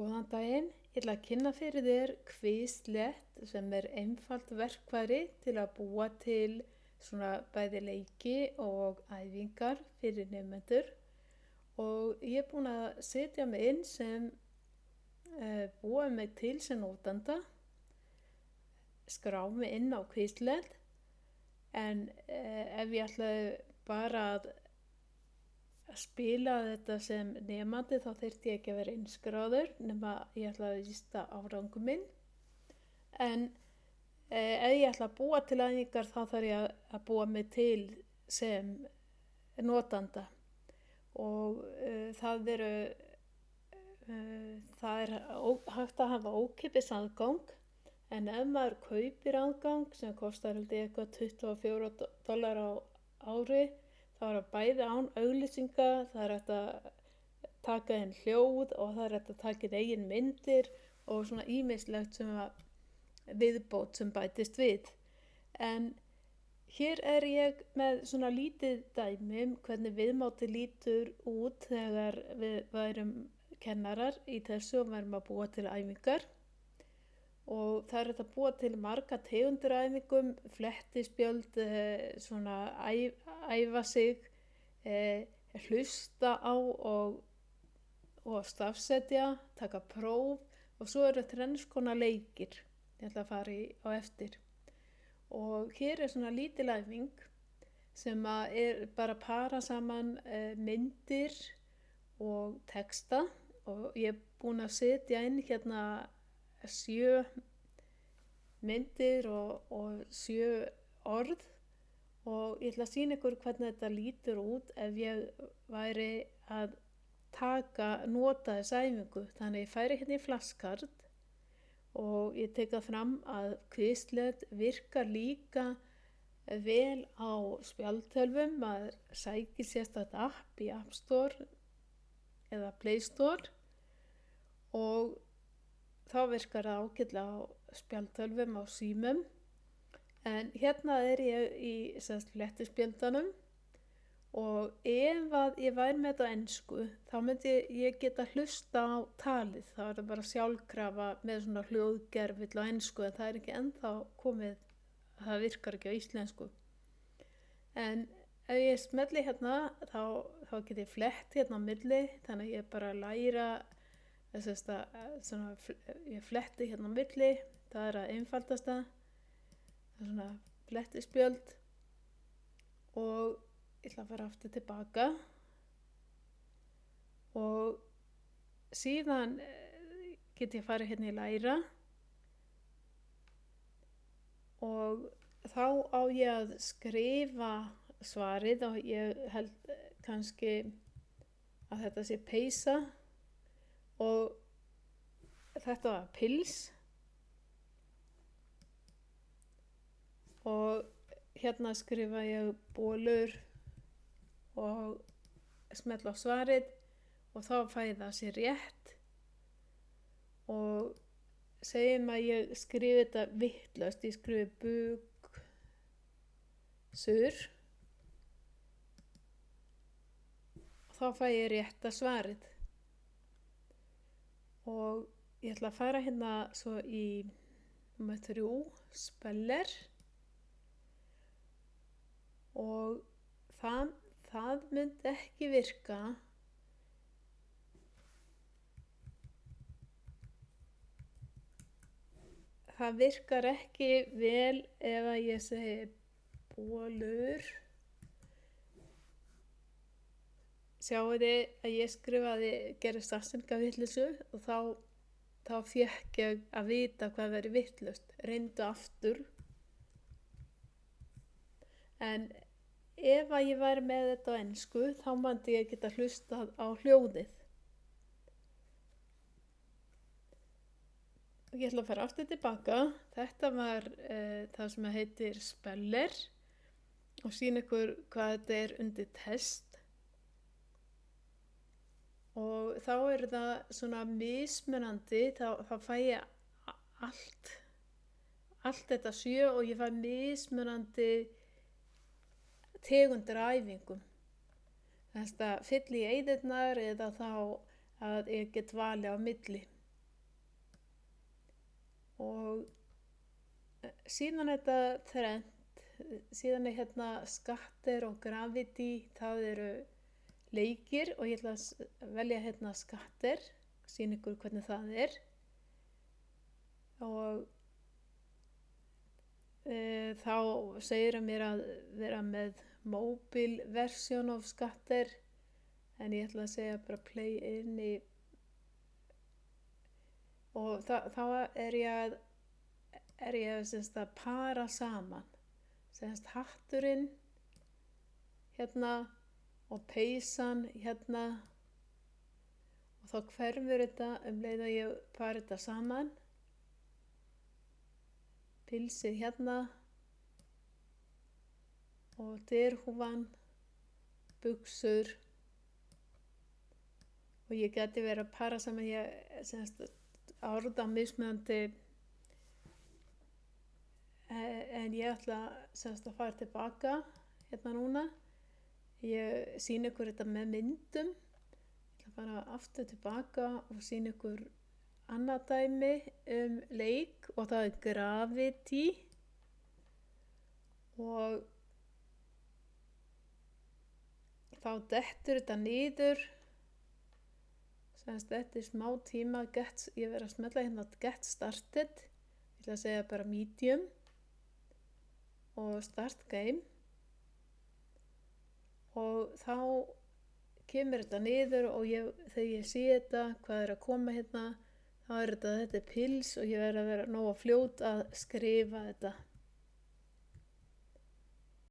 Góðan daginn, ég ætla að kynna fyrir þér Quizlet sem er einfalt verkfæri til að búa til svona bæði leiki og æfingar fyrir nemendur og ég er búin að setja mig inn sem búa mig til sem notanda, skrá mig inn á Quizlet en ef ég ætlaði bara að spila þetta sem nemandi þá þyrfti ég ekki að vera innskráður nema ég ætla að vísta árangur minn en ef ég ætla að búa til æfingar þá þarf ég að búa mig til sem notanda og það er hægt að hafa ókeypis aðgang en ef maður kaupir aðgang sem kostar held ég eitthvað $24 á ári þá er það bæði án auglýsinga, það er hægt að taka inn hljóð og það er hægt að taka inn eigin myndir og svona ýmislegt sem viðbót sem bætist við. En hér er ég með svona lítið dæmi hvernig viðmáti lítur út þegar við værum kennarar í þessu og værum að búa til æfingar. Og það er hægt að búa til marga tegundir æfingum, flettispjöld, svona æfa sig, hlusta á og stafsetja, taka próf og svo eru þrenns konar leikir. Ég ætla að fara á eftir. Og hér er svona lítil æfing sem er bara að para saman myndir og texta og ég er búin að setja inn hérna 7 myndir og 7 orð og ég ætla að sýna ykkur hvernig þetta lítur út ef ég væri að nota þessa æfingu. Þannig ég færi hérna í flashcard og ég tek það fram að Quizlet virkar líka vel á spjaldtölvum, maður sækir sérstakt app í App Store eða Play Store og þá virkar það ágætlega á spjaldtölvum á símum. En hérna er ég í flettispjöldanum og ef að ég væri með þetta á ensku þá myndi ég geta hlusta á talið. Það er það bara sjálfkrafa með svona hljóðgervill á ensku en það er ekki ennþá komið, það virkar ekki á íslensku. En ef ég smelli hérna þá get ég flett hérna á milli þannig að ég bara læra ég fletti hérna á milli, það er að einfaldasta, það er svona flettispjöld og ég ætla að fara aftur tilbaka og síðan get ég farið hérna í læra og þá á ég að skrifa svarið og ég held kannski að þetta sé peysa og þetta var pils og hérna skrifa ég bólur og smetla á svarið og þá fæ ég það sér rétt og segjum að ég skrifi þetta vitlaust, ég skrifi bugsur og þá fæ ég rétta svarið. Og ég ætla að fara hérna svo í númer 3, speller og það myndi ekki virka það virkar ekki vel ef að ég segi bólur. Sjáu þið að ég gerði stafsetningarvitleysu og þá fékk ég að vita hvað veri vitlaust. Reyndu aftur. En ef að ég væri með þetta á ensku þá myndi ég geta hlustað á hljóðið. Og ég ætla að fara aftur tilbaka. Þetta var það sem heitir speller og sýna ykkur hvað þetta er undir test. Og þá er það svona mismunandi, þá fæ ég allt þetta 7 og ég fæ mismunandi tegundir æfingum. Þess að fylla í eyðurnar eða þá að ég get valið á milli. og síðan þetta þrennt, síðan hérna Skatter og Gravity, það eru leikir og ég ætla að velja hérna Skatter, sýna ykkur hvernig það er og þá segir hann mér að vera með mobile version of Skatter en ég ætla að segja bara play inn í og þá er ég semst að para saman semst hatturinn hérna og peysan hérna og þá hverfur þetta leið að ég para þetta saman, pilsið hérna og derhúfan, buxur og ég geti verið að para saman, ég semst árða mismunandi en ég ætla semst að fara tilbaka hérna núna, ég sýni ykkur þetta með myndum, ég ætla að fara aftur tilbaka og sýni ykkur annað dæmi leik og það er Gravity og þá dettur þetta niður semst eftir smá tíma ég verið að smella hérna get started, ég ætla að segja bara medium og start game og þá kemur þetta niður og þegar ég sé þetta hvað er að koma hérna þá er þetta er pils og ég verið að vera nógu fljót að skrifa þetta.